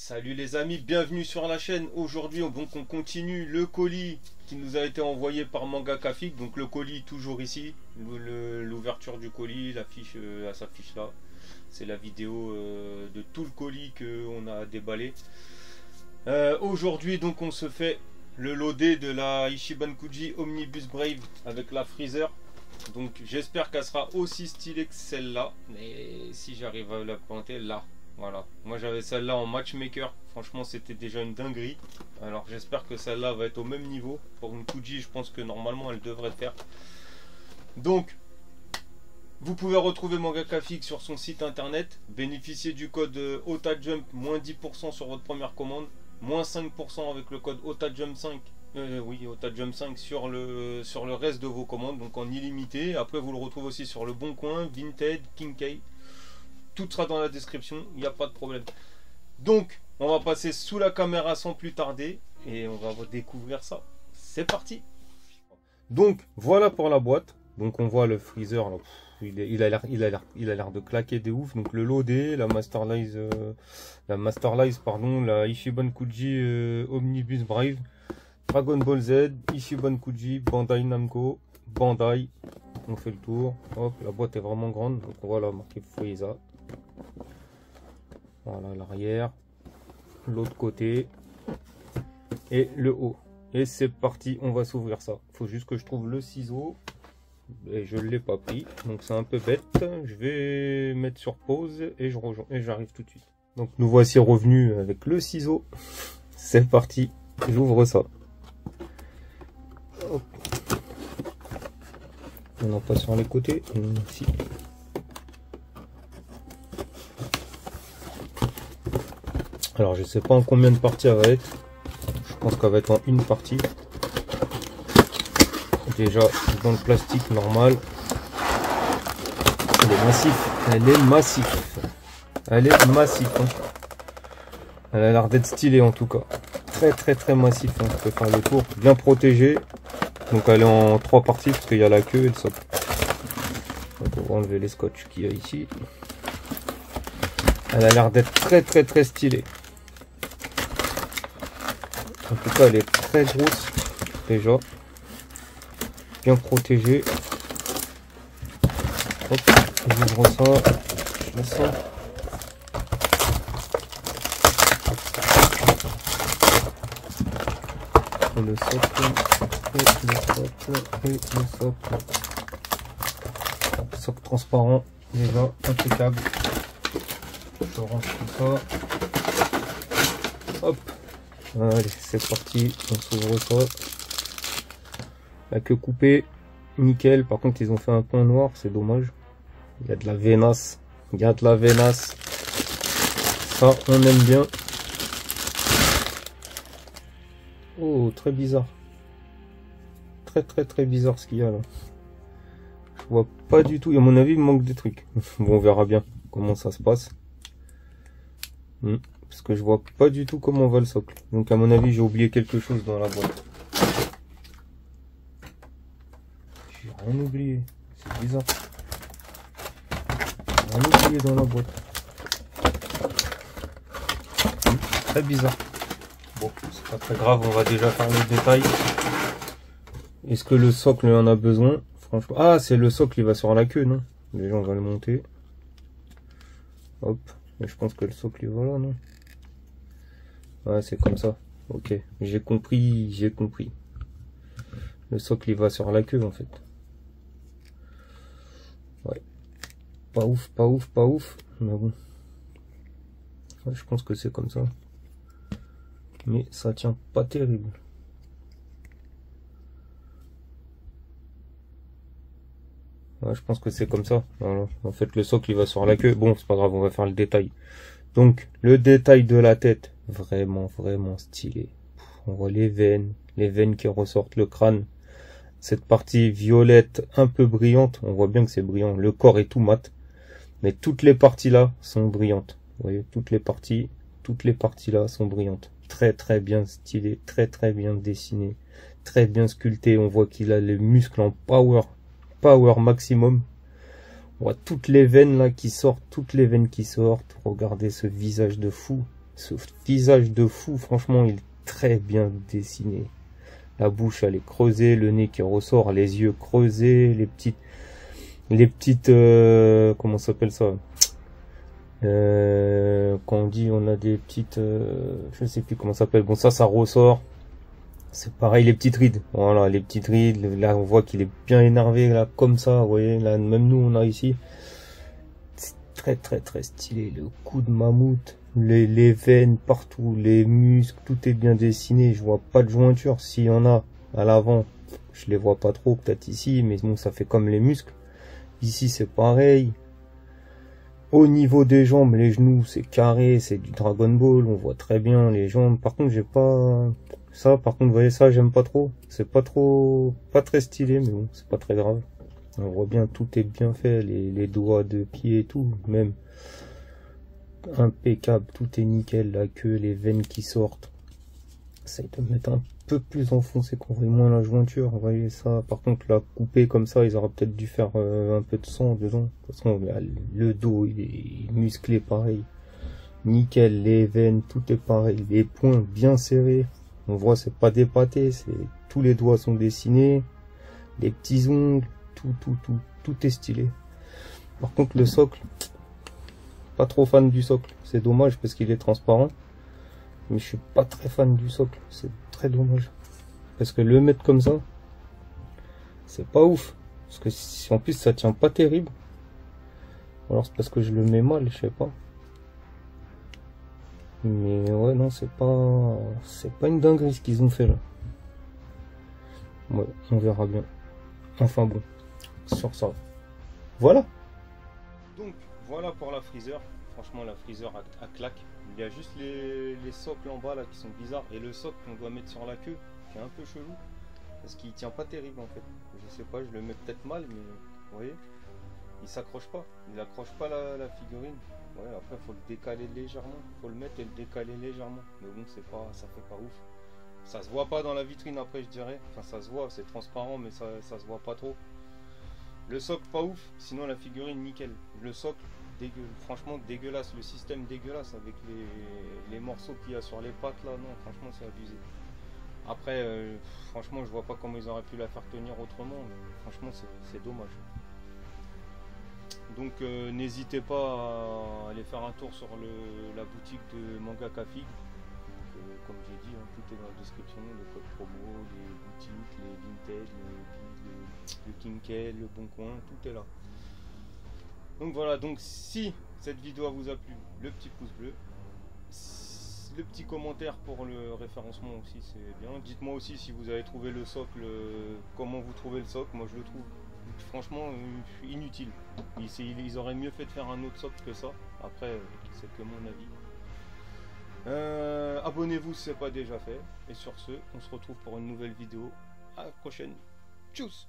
Salut les amis, bienvenue sur la chaîne. Aujourd'hui on continue le colis qui nous a été envoyé par Manga Kafik. Donc le colis toujours ici, l'ouverture du colis, l'affiche s'affiche là. C'est la vidéo de tout le colis qu'on a déballé. Aujourd'hui donc on se fait le loadé de la Ichiban Kuji Omnibus Brave avec la Freezer. Donc j'espère qu'elle sera aussi stylée que celle-là. Mais si j'arrive à la pointer là. Voilà, moi j'avais celle-là en matchmaker, franchement c'était déjà une dinguerie. Alors j'espère que celle-là va être au même niveau. Pour une Kuji, je pense que normalement elle devrait le faire. Donc, vous pouvez retrouver Manga Kafik sur son site internet. Bénéficier du code OTAJUMP, moins 10% sur votre première commande. Moins 5% avec le code OTAJUMP5. Oui, OTAJUMP5 sur le reste de vos commandes, donc en illimité. Après vous le retrouvez aussi sur le Bon Coin, Vinted, Kinkai. Tout sera dans la description, il n'y a pas de problème. Donc, on va passer sous la caméra sans plus tarder et on va découvrir ça. C'est parti. Donc, voilà pour la boîte. Donc, on voit le freezer. Là, il a l'air de claquer de ouf. Donc, le loadé, la Masterlize, la Ichiban Kuji Omnibus Brave, Dragon Ball Z, Ichiban Kuji, Bandai Namco, Bandai. On fait le tour. Hop, la boîte est vraiment grande. Donc, on voit là marqué Freeza. Voilà l'arrière, l'autre côté et le haut. Et c'est parti, on va s'ouvrir ça. Faut juste que je trouve le ciseau et je ne l'ai pas pris, donc c'est un peu bête. Je vais mettre sur pause et je rejoins et j'arrive tout de suite. Donc nous voici revenus avec le ciseau. C'est parti, j'ouvre ça. Hop. On en passe sur les côtés ici. Alors je sais pas en combien de parties elle va être. Je pense qu'elle va être en une partie. Déjà dans le plastique normal. Elle est massif. Elle est massif. Elle est massif. Hein. Elle a l'air d'être stylée en tout cas. Très massif. Hein. Je peux faire le tour. Bien protégée. Donc elle est en 3 parties parce qu'il y a la queue et le socle. Donc on va enlever les scotch qu'il y a ici. Elle a l'air d'être très stylée. En tout cas, elle est très grosse déjà, bien protégée. Hop, j'ouvre ça, je laisse ça. Et le socle, et le socle, et le socle. Socle transparent, déjà impeccable. Je range tout ça. Hop. Allez, c'est parti, on s'ouvre ça. La queue coupée, nickel. Par contre, ils ont fait un point noir, c'est dommage. Il y a de la vénasse. Il y a de la vénasse. Ça, on aime bien. Oh, très bizarre. Très bizarre ce qu'il y a là. Je vois pas du tout. Et à mon avis, il manque des trucs. Bon, on verra bien comment ça se passe. Parce que je vois pas du tout comment va le socle. Donc à mon avis j'ai oublié quelque chose dans la boîte. J'ai rien oublié. C'est bizarre. J'ai rien oublié dans la boîte. Très bizarre. Bon, c'est pas très grave, on va déjà faire le détail. Est-ce que le socle en a besoin? Franchement. Ah, c'est le socle, il va sur la queue, non? Déjà on va le monter. Hop. Mais je pense que le socle il va là, non? Ouais, c'est comme ça. Ok, j'ai compris. Le socle il va sur la queue en fait. Ouais. Pas ouf. Mais bon. Ouais, je pense que c'est comme ça. Mais ça tient pas terrible. Ouais, je pense que c'est comme ça. Voilà. En fait, le socle il va sur la queue. Bon, c'est pas grave, on va faire le détail. Donc, le détail de la tête, vraiment stylé. On voit les veines qui ressortent, le crâne. Cette partie violette un peu brillante, on voit bien que c'est brillant. Le corps est tout mat, mais toutes les parties là sont brillantes. Vous voyez, toutes les parties là sont brillantes. Très bien stylé, très bien dessiné, très bien sculpté. On voit qu'il a les muscles en power maximum. On voit toutes les veines là qui sortent, Regardez ce visage de fou. Ce visage de fou, franchement, il est très bien dessiné. La bouche, elle est creusée, le nez qui ressort, les yeux creusés, les petites, comment ça s'appelle ça? Quand on dit on a des petites, je sais plus comment ça s'appelle. Bon, ça ressort. C'est pareil, les petites rides. Voilà, les petites rides. Là, on voit qu'il est bien énervé, là, comme ça. Vous voyez, là, même nous, on a ici. C'est très, très, très stylé. Le cou de mammouth, les veines partout, les muscles, tout est bien dessiné. Je vois pas de jointure. S'il y en a à l'avant, je les vois pas trop, peut-être ici, mais bon, ça fait comme les muscles. Ici, c'est pareil. Au niveau des jambes, les genoux, c'est carré, c'est du Dragon Ball. On voit très bien les jambes. Par contre, j'ai pas... Ça, par contre, vous voyez ça, j'aime pas trop. C'est pas très stylé, mais bon, c'est pas très grave. On voit bien, tout est bien fait, les doigts de pied et tout, même impeccable, tout est nickel, la queue, les veines qui sortent. Essaye de mettre un peu plus enfoncé qu'on voit moins la jointure, vous voyez ça. Par contre, la couper comme ça, ils auraient peut-être dû faire un peu de sang dedans. De toute façon, le dos, il est musclé pareil. Nickel, les veines, tout est pareil. Les poings bien serrés. On voit, c'est pas dépaté, tous les doigts sont dessinés, les petits ongles, tout est stylé. Par contre, le socle, pas trop fan du socle. C'est dommage parce qu'il est transparent, mais je suis pas très fan du socle. C'est très dommage parce que le mettre comme ça, c'est pas ouf. Parce que si en plus ça tient pas terrible, alors c'est parce que je le mets mal, je sais pas. Mais ouais, non, c'est pas une dinguerie ce qu'ils ont fait là. Ouais, on verra bien. Enfin bon, sur ça. Voilà. Donc, voilà pour la Freezer. Franchement, la Freezer à claque. Il y a juste les socles en bas là qui sont bizarres. Et le socle qu'on doit mettre sur la queue, qui est un peu chelou. Parce qu'il tient pas terrible en fait. Je sais pas, je le mets peut-être mal, mais vous voyez, il s'accroche pas. Il accroche pas la figurine. Ouais, après faut le décaler légèrement, faut le mettre et le décaler légèrement. Mais bon, ça fait pas ouf. Ça se voit pas dans la vitrine après, je dirais. Enfin, ça se voit, c'est transparent, mais ça se voit pas trop. Le socle pas ouf, sinon la figurine nickel. Le socle franchement dégueulasse, le système dégueulasse avec les morceaux qu'il y a sur les pattes là. Non, franchement c'est abusé. Après, franchement, je vois pas comment ils auraient pu la faire tenir autrement. Mais franchement, c'est dommage. Donc n'hésitez pas à aller faire un tour sur la boutique de Manga Café. Comme j'ai dit, hein, tout est dans la description, le code promo, les boutiques, les vintage, le Kinké, le Bon Coin, tout est là. Donc voilà, donc si cette vidéo vous a plu, le petit pouce bleu, le petit commentaire pour le référencement aussi, c'est bien. Dites-moi aussi si vous avez trouvé le socle, comment vous trouvez le socle. Moi je le trouve franchement inutile. Ils auraient mieux fait de faire un autre socle que ça. Après, c'est que mon avis. Abonnez-vous si ce n'est pas déjà fait. Et sur ce, on se retrouve pour une nouvelle vidéo. À la prochaine. Tchuss!